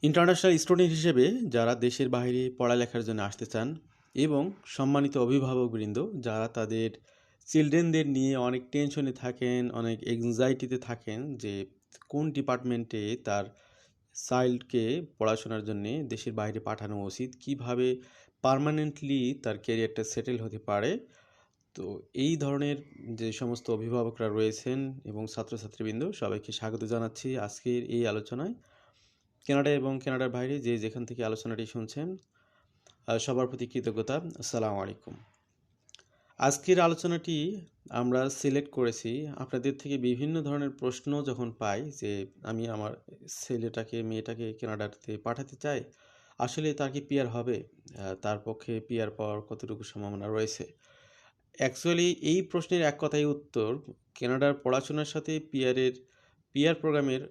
International student হিসেবে যারা দেশের বাইরে পড়ালেখার জন্য আসতে চান এবং সম্মানিত অভিভাবকবৃন্দ যারা তাদের চিলড্রেনদের নিয়ে অনেক টেনশনে থাকেন, অনেক এংজাইটিতে থাকেন যে কোন ডিপার্টমেন্টে তার চাইল্ডকে পড়াশোনার জন্য দেশের বাইরে পাঠানো উচিত, কিভাবে পার্মানেন্টলি তার ক্যারিয়ারটা সেটেল হতে পারে। তো এই ধরনের যে সমস্ত অভিভাবকরা রয়েছেন এবং ছাত্রছাত্রীবৃন্দ সবাইকে স্বাগত জানাচ্ছি আজকের এই আলোচনায়। কানাডা এবং কানাডার বাইরে যে যেখান থেকে আলোচনাটি শুনছেন, সবার প্রতি কৃতজ্ঞতা। আসসালামু আলাইকুম। আজকের আলোচনাটি আমরা সিলেক্ট করেছি আপনাদের থেকে বিভিন্ন ধরনের প্রশ্ন যখন পাই যে আমি আমার ছেলেটাকে মেয়েটাকে কানাডাতে পাঠাতে চাই, আসলে তার কি পিআর হবে, তার পক্ষে পিআর পাওয়ার কতটুকু সম্ভাবনা রয়েছে। অ্যাকচুয়ালি এই প্রশ্নের এক কথাই উত্তর, কানাডার পড়াশোনার সাথে পিআর প্রোগ্রামের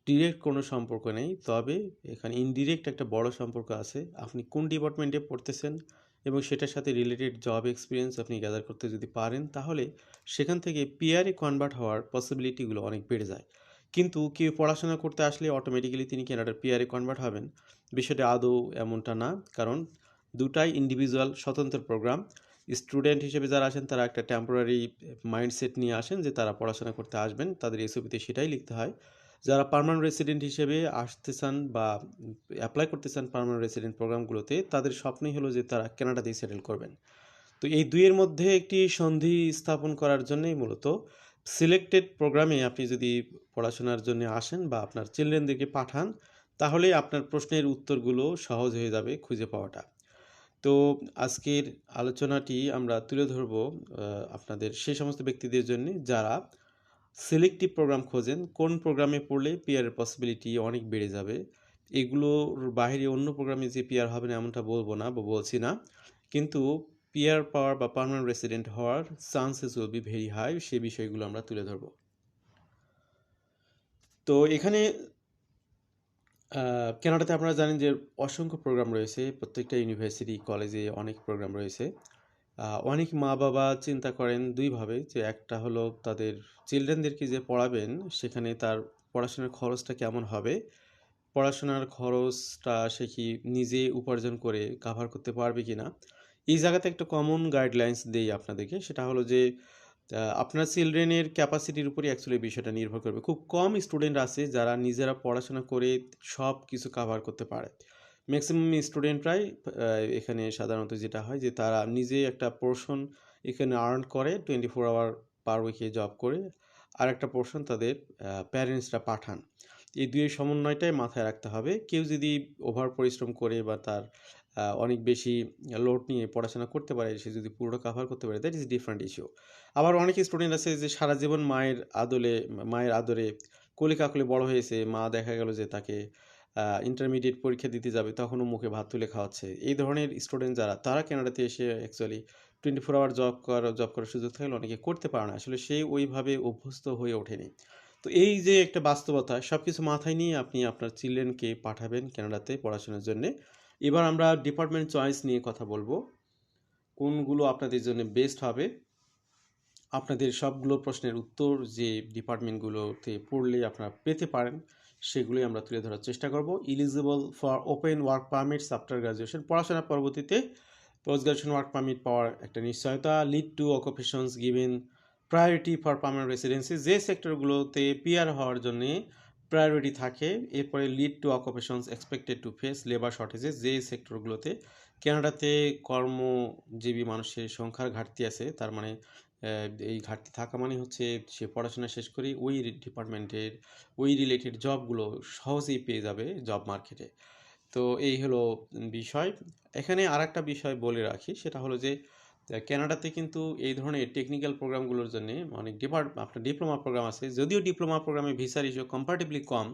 ডিরেক্ট কোনো সম্পর্ক নেই, তবে এখানে ইনডিরেক্ট একটা বড় সম্পর্ক আছে। আপনি কোন ডিপার্টমেন্টে পড়তেছেন এবং সেটার সাথে রিলেটেড জব এক্সপিরিয়েন্স আপনি গ্যাদার করতে যদি পারেন, তাহলে সেখান থেকে পিআরে কনভার্ট হওয়ার পসিবিলিটিগুলো অনেক বেড়ে যায়। কিন্তু কেউ পড়াশোনা করতে আসলে অটোমেটিক্যালি তিনি কানাডার পিআরে কনভার্ট হবেন, বিষয়টা আদৌ এমনটা না। কারণ দুটাই ইন্ডিভিজুয়াল স্বতন্ত্র প্রোগ্রাম। স্টুডেন্ট হিসেবে যারা আসেন তারা একটা টেম্পোরারি মাইন্ডসেট নিয়ে আসেন যে তারা পড়াশোনা করতে আসবেন, তাদের এসওপিতে সেটাই লিখতে হয়। যারা পার্মানেন্ট রেসিডেন্ট হিসেবে আসতে চান বা অ্যাপ্লাই করতে চান পার্মানেন্ট রেসিডেন্ট প্রোগ্রামগুলোতে, তাদের স্বপ্নই হলো যে তারা কানাডাতেই সেটেল করবেন। তো এই দুইয়ের মধ্যে একটি সন্ধি স্থাপন করার জন্যই মূলত সিলেক্টেড প্রোগ্রামে আপনি যদি পড়াশোনার জন্য আসেন বা আপনার চিলড্রেনদেরকে পাঠান, তাহলে আপনার প্রশ্নের উত্তরগুলো সহজ হয়ে যাবে খুঁজে পাওয়াটা। তো আজকের আলোচনাটি আমরা তুলে ধরব আপনাদের সেই সমস্ত ব্যক্তিদের জন্য যারা সিলেক্টিভ প্রোগ্রাম খোঁজেন, কোন প্রোগ্রামে পড়লে পিআরের পসিবিলিটি অনেক বেড়ে যাবে। এগুলোর বাইরে অন্য প্রোগ্রামে যে পিআর হবে না এমনটা বলবো না বা বলছি না, কিন্তু পিআর পাওয়ার বা পার্মানেন্ট রেসিডেন্ট হওয়ার chances will be very high, সে বিষয়গুলো আমরা তুলে ধরব। তো এখানে কানাডাতে আপনারা জানেন যে অসংখ্য প্রোগ্রাম রয়েছে, প্রত্যেকটা ইউনিভার্সিটি কলেজে অনেক প্রোগ্রাম রয়েছে। অনেক মা বাবা চিন্তা করেন দুইভাবে, যে একটা হলো তাদের চিলড্রেনদেরকে যে পড়াবেন সেখানে তার পড়াশোনার খরচটা কেমন হবে, পড়াশোনার খরচটা সে কি নিজে উপার্জন করে কাভার করতে পারবে কি না। এই জায়গাতে একটা কমন গাইডলাইন্স দেই আপনাদেরকে, সেটা হলো যে আপনার চিলড্রেনের ক্যাপাসিটির উপরই অ্যাকচুয়ালি বিষয়টা নির্ভর করবে। খুব কম স্টুডেন্ট আছে যারা নিজেরা পড়াশোনা করে সব কিছু কাভার করতে পারে। ম্যাক্সিমাম স্টুডেন্টরাই এখানে সাধারণত যেটা হয় যে তারা নিজে একটা পোর্শন এখানে আর্ন করে 24 আওয়ার পার উইকে জব করে, আর একটা পোর্শন তাদের প্যারেন্টসরা পাঠান। এই দুইয়ের সমন্বয়টাই মাথায় রাখতে হবে। কেউ যদি ওভার পরিশ্রম করে বা তার অনেক বেশি লোড নিয়ে পড়াশোনা করতে পারে, সে যদি পুরোটা কাভার করতে পারে, দ্যাট ইজ ডিফারেন্ট ইস্যু। আবার অনেক স্টুডেন্ট আছে যে সারা জীবন মায়ের আদরে কোলে কাকলে বড় হয়েছে, মা দেখা গেল যে তাকে ইন্টারমিডিয়েট পরীক্ষা দিতে যাবে তখনও মুখে ভাত তুলে খাওয়াচ্ছে। এই ধরনের স্টুডেন্ট যারা, তারা কানাডাতে এসে অ্যাকচুয়ালি 24 আওয়ার জব করার সুযোগ থাকলে অনেকে করতে পারে না, আসলে সে ওইভাবে অভ্যস্ত হয়ে ওঠেনি। তো এই যে একটা বাস্তবতা, সব কিছু মাথায় নিয়ে আপনি আপনার চিলড্রেনকে পাঠাবেন কানাডাতে পড়াশোনার জন্যে। এবার আমরা ডিপার্টমেন্ট চয়েস নিয়ে কথা বলবো, কোনগুলো আপনাদের জন্য বেস্ট হবে। আপনাদের সবগুলো প্রশ্নের উত্তর যে ডিপার্টমেন্টগুলোতে পড়লে আপনারা পেতে পারেন, সেগুলোই আমরা তুলে ধরার চেষ্টা করব। Eligible for open work permits after graduation, পড়াশোনার পরবর্তীতে পোস্ট গ্রাজুয়েশন ওয়ার্ক পারমিট পাওয়ার একটা নিশ্চয়তা। Lead to occupations given priority for permanent residency, যে সেক্টরগুলোতে পিআর হওয়ার জন্য প্রায়োরিটি থাকে। এরপরে lead to occupations expected to face labour shortages, যে সেক্টরগুলোতে কানাডাতে কর্মজীবী মানুষের সংখ্যার ঘাটতি আছে, তার মানে এই ঘাটতি থাকা মানে হচ্ছে সে পড়াশোনা শেষ করে ওই ডিপার্টমেন্টের ওই রিলেটেড জবগুলো সহজেই পেয়ে যাবে জব মার্কেটে। তো এই হলো বিষয়। এখানে আর একটা বিষয় বলে রাখি, সেটা হলো যে কানাডাতে কিন্তু এই ধরনের টেকনিক্যাল প্রোগ্রামগুলোর জন্য অনেক আপনার ডিপ্লোমা প্রোগ্রাম আছে। যদিও ডিপ্লোমা প্রোগ্রামে ভিসার ইস্যু কম্পারেটিভলি কম,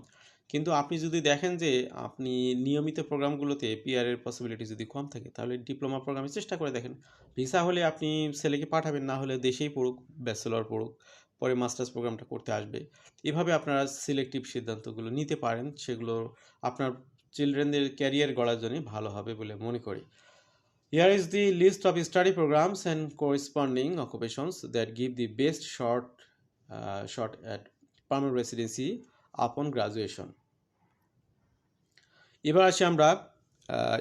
কিন্তু আপনি যদি দেখেন যে আপনি নিয়মিত প্রোগ্রামগুলোতে পিআরের পসিবিলিটি যদি কম থাকে, তাহলে ডিপ্লোমা প্রোগ্রামে চেষ্টা করে দেখেন। ভিসা হলে আপনি ছেলেকে পাঠাবেন, না হলে দেশেই পড়ুক, ব্যাচেলর পড়ুক, পরে মাস্টার্স প্রোগ্রামটা করতে আসবে। এভাবে আপনারা সিলেক্টিভ সিদ্ধান্তগুলো নিতে পারেন, সেগুলো আপনার চিলড্রেনদের ক্যারিয়ার গড়ার জন্য ভালো হবে বলে মনে করি। Here is the list of study programs and corresponding occupations that give the best shot at permanent residency upon graduation. এবার আসি আমরা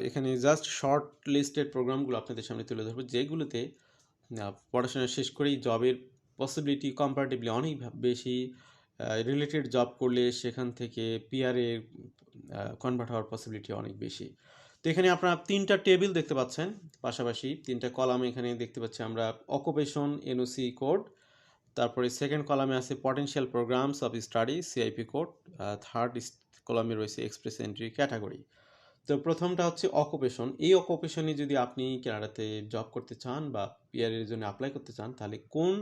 এখানে জাস্ট শর্ট লিস্টেড প্রোগ্রামগুলো আপনাদের সামনে তুলে ধরবো, যেগুলোতে পড়াশোনা শেষ করেই জবের পসিবিলিটি কম্পারেটিভলি অনেক বেশি, রিলেটেড জব করলে সেখান থেকে পিআরে কনভার্ট হওয়ার পসিবিলিটি অনেক বেশি। তো এখানে আপনারা 3টা টেবিল দেখতে পাচ্ছেন, পাশাপাশি 3টা কলাম এখানে দেখতে পাচ্ছি আমরা। অকুপেশন এনওসি কোড, তারপরে সেকেন্ড কলামে আছে potential programs of study CIP code, third কলামে রয়েছে এক্সপ্রেস এন্ট্রি ক্যাটাগরি। তো প্রথমটা হচ্ছে অকুপেশন। এই অকুপেশনে যদি আপনি কানাডাতে জব করতে চান বা পিআরের জন্য অ্যাপ্লাই করতে চান, তাহলে কোন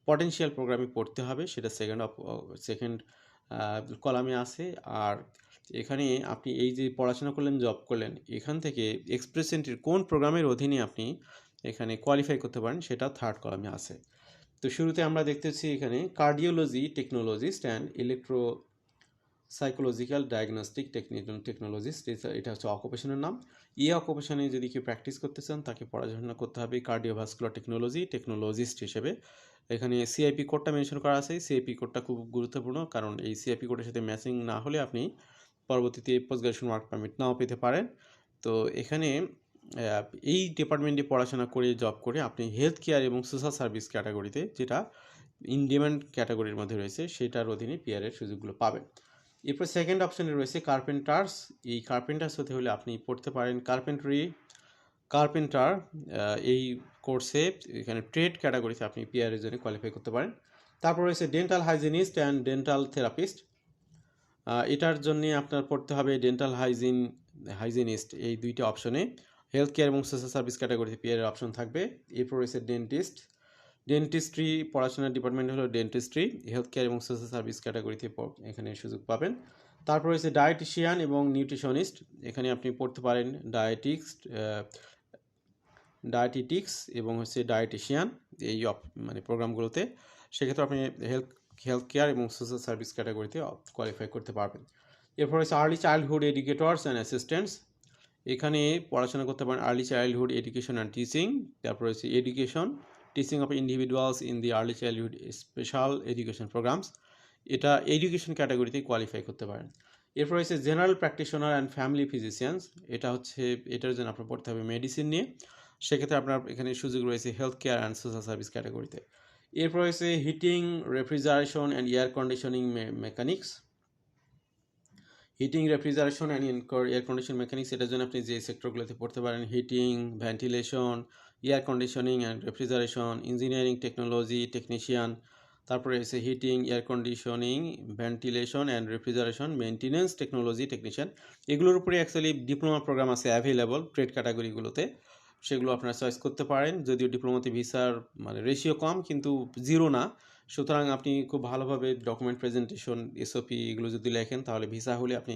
পটেনশিয়াল প্রোগ্রামে পড়তে হবে সেটা সেকেন্ড কলামে আছে। আর এখানে আপনি এই যে পড়াশোনা করলেন, জব করলেন, এখান থেকে এক্সপ্রেস এন্ট্রির কোন প্রোগ্রামের অধীনে আপনি এখানে কোয়ালিফাই করতে পারেন সেটা থার্ড কলামে আছে। তো শুরুতে আমরা দেখতেছি এখানে cardiology technologist and electro psychological diagnostic technologist, এটা হচ্ছে অকুপেশনের নাম। এই অকুপেশনে যদি কেউ প্র্যাকটিস করতে চান, তাকে পড়াশোনা করতে হবে কার্ডিওভাস্কুলার টেকনোলজিস্ট হিসেবে। এখানে সিআইপি কোডটা মেনশন করা আছে। সিআইপি কোডটা খুব গুরুত্বপূর্ণ, কারণ এই সিআইপি কোডের সাথে ম্যাচিং না হলে আপনি পরবর্তীতে পোস্ট গ্রাজুয়েশন ওয়ার্ক পারমিট নাও পেতে পারেন। তো এখানে এই ডিপার্টমেন্টে পড়াশোনা করে জব করে আপনি হেলথ কেয়ার এবং সোশ্যাল সার্ভিস ক্যাটাগরিতে, যেটা ইন ডিমান্ড ক্যাটাগরির মধ্যে রয়েছে, সেটার অধীনে পিআরের সুযোগগুলো পাবেন। এরপর সেকেন্ড অপশনে রয়েছে কার্পেন্টার্স। এই কার্পেন্টার্স হতে হলে আপনি পড়তে পারেন কার্পেন্টার। এই কোর্সে এখানে ট্রেড ক্যাটাগরিতে আপনি পিআরের জন্য কোয়ালিফাই করতে পারেন। তারপর রয়েছে dental hygienist and dental therapist. এটার জন্য আপনার পড়তে হবে ডেন্টাল হাইজিনিস্ট। এই দুইটা অপশনে হেলথ কেয়ার এবং সোশ্যাল সার্ভিস ক্যাটাগরিতে পিআরের অপশন থাকবে। এরপর রয়েছে ডেন্টিস্ট্রি, পড়াশোনার ডিপার্টমেন্ট হলো ডেন্টিস্ট্রি। হেলথ কেয়ার এবং সোশ্যাল সার্ভিস ক্যাটাগরিতে এখানে সুযোগ পাবেন। তারপর রয়েছে ডায়েটিশিয়ান এবং নিউট্রিশনিস্ট। এখানে আপনি পড়তে পারেন ডায়েটিটিক্স এবং হচ্ছে ডায়েটিশিয়ান, এই মানে প্রোগ্রামগুলোতে। সেক্ষেত্রে আপনি হেলথ কেয়ার এবং সোশ্যাল সার্ভিস ক্যাটাগরিতে কোয়ালিফাই করতে পারবেন। এরপর হচ্ছে আর্লি চাইল্ডহুড এডুকেটর্স অ্যান্ড অ্যাসিস্ট্যান্টস। এখানে পড়াশোনা করতে পারেন early childhood education and teaching. তারপর হচ্ছে teaching of individuals in the early childhood special education programs. এটা এডুকেশন ক্যাটাগরিতে কোয়ালিফাই করতে পারেন। এরপর হচ্ছে general practitioner and family physicians. এটার জন্য আপনার পড়তে হবে মেডিসিন নিয়ে। সেক্ষেত্রে আপনার এখানে সুযোগ রয়েছে health care and social service ক্যাটাগরিতে। এরপর হচ্ছে heating, refrigeration and air conditioning mechanics. Heating, refrigeration and air condition mechanics, এটার জন্য আপনি যে সেক্টরগুলোতে পড়তে পারেন heating, ventilation, air conditioning and refrigeration, engineering technology technician. তারপরে এসে heating, air conditioning, ventilation and refrigeration, maintenance technology technician. এগুলোর উপরে অ্যাকচুয়ালি ডিপ্লোমা প্রোগ্রাম আছে অ্যাভেলেবল ট্রেড ক্যাটাগরিগুলোতে, সেগুলো আপনারা চয়েস করতে পারেন। যদিও ডিপ্লোমাতে ভিসার মানে রেশিও কম, কিন্তু জিরো না। সুতরাং আপনি খুব ভালোভাবে ডকুমেন্ট প্রেজেন্টেশন, এসওপি এগুলো যদি লেখেন, তাহলে ভিসা হলে আপনি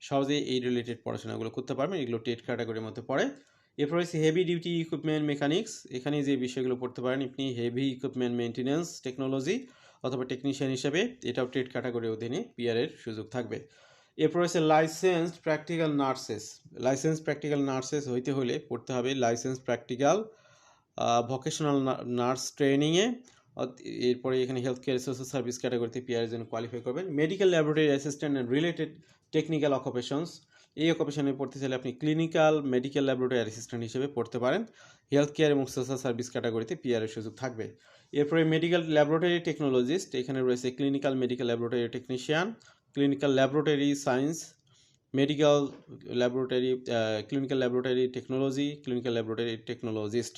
সহজেই এই রিলেটেড পড়াশোনাগুলো করতে পারবেন। এগুলো ট্রেড ক্যাটাগরির মধ্যে পড়ে। এরপর হচ্ছে হেভি ডিউটি ইকুইপমেন্ট মেকানিক্স। এখানে যে বিষয়গুলো পড়তে পারেন আপনি হেভি ইকুইপমেন্ট মেনটেন্যান্স টেকনোলজি অথবা টেকনিশিয়ান হিসেবে, এটাও ট্রেড ক্যাটাগরির অধীনে পিআরের সুযোগ থাকবে। এরপর হচ্ছে লাইসেন্সড প্র্যাকটিক্যাল নার্সেস হইতে হলে পড়তে হবে লাইসেন্স প্র্যাকটিক্যাল ভোকেশনাল নার্স ট্রেনিংয়ে। এরপরে এখানে হেলথ কেয়ার সোশ্যাল সার্ভিস ক্যাটাগরিতে পিআরের জন্য কোয়ালিফাই করবেন। Medical laboratory assistant and related technical occupations, এই অকুপেশনে পড়তে চাইলে আপনি ক্লিনিক্যাল মেডিকেল ল্যাবরেটরি অ্যাসিস্ট্যান্ট হিসেবে পড়তে পারেন। হেলথ কেয়ার এবং সোশ্যাল সার্ভিস ক্যাটাগরিতে পিআরের সুযোগ থাকবে। এরপরে মেডিকেল ল্যাবরেটরি টেকনোলজিস্ট, এখানে রয়েছে clinical medical laboratory technician, clinical laboratory science, medical laboratory, clinical laboratory technology, clinical laboratory technologist.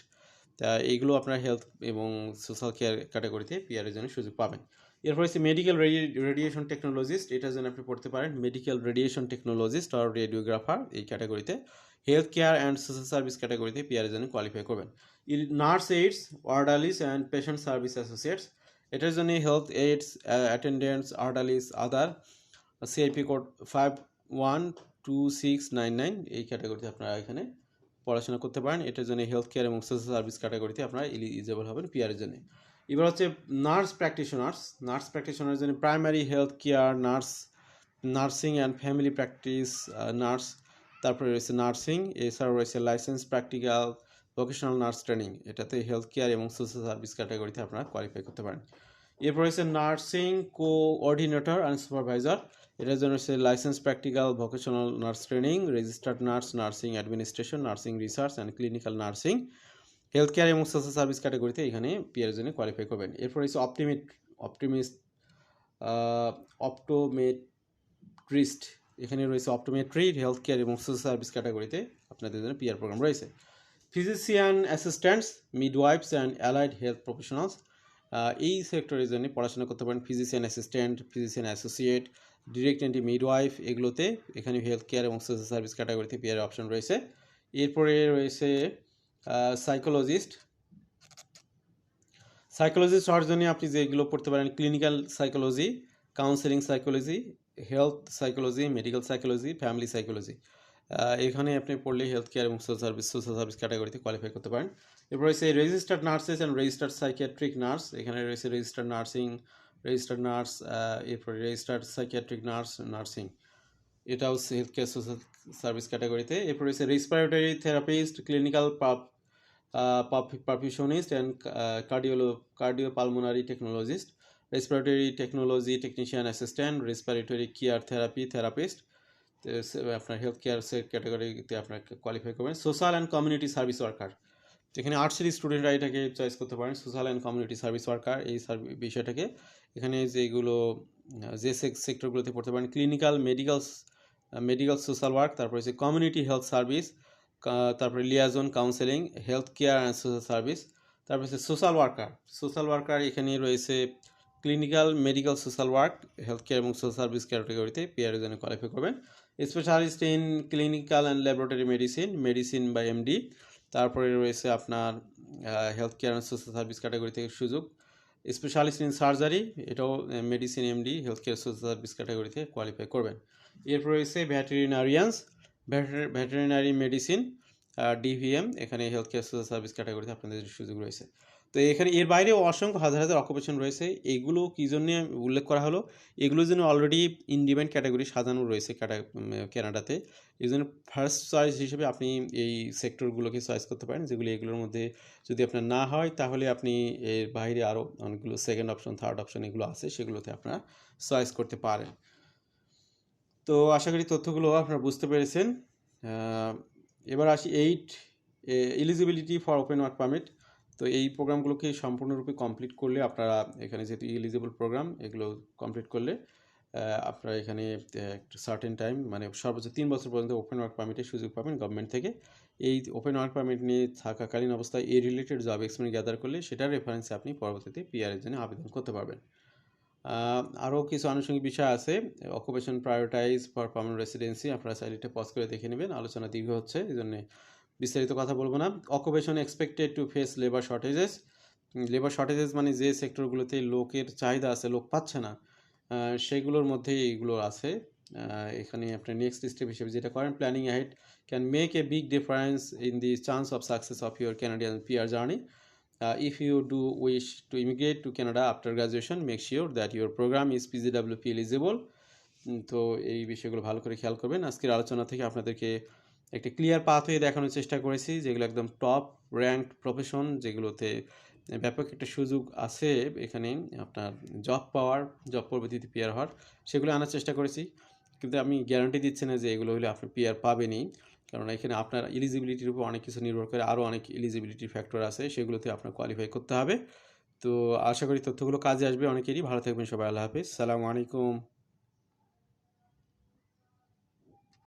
এইগুলো আপনার হেলথ এবং সোশ্যাল কেয়ার ক্যাটাগরিতে পিআরের জন্য সুযোগ পাবেন। এরপর হচ্ছে মেডিকেল রেডিয়েশন টেকনোলজিস্ট, এটার জন্য আপনি পড়তে পারেন মেডিকেল রেডিয়েশন টেকনোলজিস্ট আর রেডিওগ্রাফার এই ক্যাটাগরিতে। Health care and social service ক্যাটাগরিতে পিআরের জন্য কোয়ালিফাই করবেন। Nurse aides, orderlies and patient service associates, এটার জন্য health aides attendants, orderlies, other, CIP code 512699, এই ক্যাটাগরিতে আপনারা এখানে পড়াশোনা করতে পারেন। এটার জন্য হেলথ কেয়ার এবং সোশ্যাল সার্ভিস ক্যাটাগরিতে আপনারা এলিজিবল হবেন পিআরের জন্য। এবার হচ্ছে নার্স প্র্যাকটিশনার্স জন্য primary health care nursing and family practice nurse. তারপরে রয়েছে নার্সিং, এছাড়াও রয়েছে licence practical vocational nurse training, এটাতে হেলথ কেয়ার এবং সোশ্যাল সার্ভিস ক্যাটাগরিতে আপনারা কোয়ালিফাই করতে পারেন। এরপর রয়েছে নার্সিং কোঅর্ডিনেটর অ্যান্ড সুপারভাইজার, এটার জন্য হচ্ছে licence practical vocational nurse training, registered nurse, nursing administration, nursing research and clinical nursing, health care এবং সোশ্যাল সার্ভিস ক্যাটাগরিতে এখানে পিআর এর জন্য কোয়ালিফাই করবেন। এরপর হচ্ছে অপটোমেট্রিস্ট, এখানে রয়েছে অপটোমেট্রি, হেলথ কেয়ার এবং সোশ্যাল সার্ভিস ক্যাটাগরিতে আপনাদের জন্য পিআর প্রোগ্রাম রয়েছে। Physician assistants, মিডওয়াইফস and allied health professionals, এই সেক্টরের জন্য পড়াশোনা করতে পারেন। Physician assistant, physician associate, direct entry midwife, এগুলোতে এখানে হেলথ কেয়ার এবং সোশ্যাল সার্ভিস ক্যাটাগরিতে পিআর অপশন রয়েছে। এরপরে রয়েছে সাইকোলজিস্ট হওয়ার জন্য আপনি যেগুলো পড়তে পারেন clinical psychology, counselling psychology, health psychology, medical psychology, family psychology, এখানে আপনি পড়লে হেলথ কেয়ার এবং সোশ্যাল সার্ভিস ক্যাটাগরিতে কোয়ালিফাই করতে পারেন। এরপর রয়েছে registered nurses and registered psychiatric nurse, এখানে রয়েছে রেজিস্টার্ড নার্সিং, রেজিস্টার্ড নার্স, এরপরে রেজিস্টার্ড সাইকিয়াট্রিক নার্সিং, এটাও হেলথ কেয়ার সোশ্যাল সার্ভিস ক্যাটাগরিতে। এরপর রয়েছে respiratory therapist, clinical perfusionist and cardiopulmonary technologist, respiratory technology technician assistant, respiratory care therapist, আপনার health care ক্যাটাগরিতে আপনাকে কোয়ালিফাই করবেন। Social and community service worker, এখানে আর্টসের স্টুডেন্টরা এটাকে চয়েস করতে পারেন। Social and community service worker এই বিষয়টাকে এখানে যেগুলো যে সেক্টরগুলোতে পড়তে পারেন ক্লিনিক্যাল, মেডিকেল সোশ্যাল ওয়ার্ক, তারপরে হচ্ছে কমিউনিটি হেলথ সার্ভিস, তারপরে liaison counselling, health care and social service, তারপরে হচ্ছে সোশ্যাল ওয়ার্কার এখানে রয়েছে clinical, medical, social work, health care এবং সোশ্যাল সার্ভিস ক্যাটাগরিতে পিআরের জন্য কোয়ালিফাই করবেন। Specialist in clinical and laboratory medicine বা এমডি, তারপরে রয়েছে আপনার health care and social service category থেকে সুযোগ। স্পেশালিস্ট ইন সার্জারি, এটাও medicine MD, health care social service ক্যাটাগরিতে কোয়ালিফাই করবেন। এরপর রয়েছে ভেটেরিনারি মেডিসিন, ডিভিএম, এখানে হেলথ কেয়ার সোশ্যাল সার্ভিস ক্যাটাগরিতে আপনাদের সুযোগ রয়েছে। তো এখানে এর বাইরেও অসংখ্য হাজার অকুপেশন রয়েছে। এগুলো কী জন্য উল্লেখ করা হলো, এগুলোর জন্য অলরেডি ইন ডিমান্ড ক্যাটাগরি সাজানো রয়েছে কানাডাতে। এই জন্য ফার্স্ট চয়েস হিসেবে আপনি এই সেক্টরগুলোকে চয়েস করতে পারেন, যেগুলি এগুলোর মধ্যে যদি আপনার না হয় তাহলে আপনি এর বাইরে আরও অনেকগুলো সেকেন্ড অপশন, থার্ড অপশন এগুলো আছে, সেগুলোতে আপনারা চয়েস করতে পারেন। তো আশা করি তথ্যগুলো আপনারা বুঝতে পেরেছেন। এবার আসি eligibility for open work permit. তো এই প্রোগ্রামগুলোকে সম্পূর্ণরূপে কমপ্লিট করলে আপনারা এখানে যেহেতু এলিজিবল প্রোগ্রাম, এগুলো কমপ্লিট করলে আপনারা এখানে একটা সার্টেন টাইম মানে সর্বোচ্চ 3 বছর পর্যন্ত ওপেন ওয়ার্ক পারমিটের সুযোগ পাবেন গভর্নমেন্ট থেকে। এই ওপেন ওয়ার্ক পারমিট নিয়ে থাকাকালীন অবস্থায় এই রিলেটেড জব এক্সপিরিয়েন্স গ্যাদার করলে সেটার রেফারেন্সে আপনি পরবর্তীতে পিআরের জন্য আবেদন করতে পারবেন। আরও কিছু আনুষঙ্গিক বিষয় আছে। Occupation prioritise for permanent residency, আপনারা চাইলে এটা পজ করে দেখে নেবেন, আলোচনা দীর্ঘ হচ্ছে এই জন্যে বিস্তারিত কথা বলবো না। Occupation expected to face labour shortages মানে যে সেক্টরগুলোতে লোকের চাহিদা আছে, লোক পাচ্ছে না, সেগুলোর মধ্যেই এইগুলো আছে। এখানে আপনার নেক্সট স্টেপ হিসেবে যেটা করেন, planning ahead can make a big difference in the chance of success of your Canadian PR journey. If you do wish to immigrate to Canada after graduation, make sure that your program is PGWP eligible. তো এই বিষয়গুলো ভালো করে খেয়াল করবেন। আজকের আলোচনা থেকে আপনাদেরকে একটা ক্লিয়ার পাথওয়ে দেখানোর চেষ্টা করেছি, যেগুলো একদম টপ র্যাঙ্কড প্রফেশন, যেগুলোতে ব্যাপক একটা সুযোগ আছে এখানে আপনার জব পরবর্তীতে পিআর হওয়ার, সেগুলো আনার চেষ্টা করেছি। কিন্তু আমি গ্যারান্টি দিচ্ছি না যে এগুলো হলে আপনি পিআর পাবেনই, কারণ এখানে আপনার এলিজিবিলিটির উপর অনেক কিছু নির্ভর করে, আরও অনেক এলিজিবিলিটি ফ্যাক্টর আছে, সেগুলোতে আপনার কোয়ালিফাই করতে হবে। তো আশা করি তথ্যগুলো কাজে আসবে অনেকেরই। ভালো থাকবেন সবাই, আল্লাহ হাফিজ, সালামু আলাইকুম।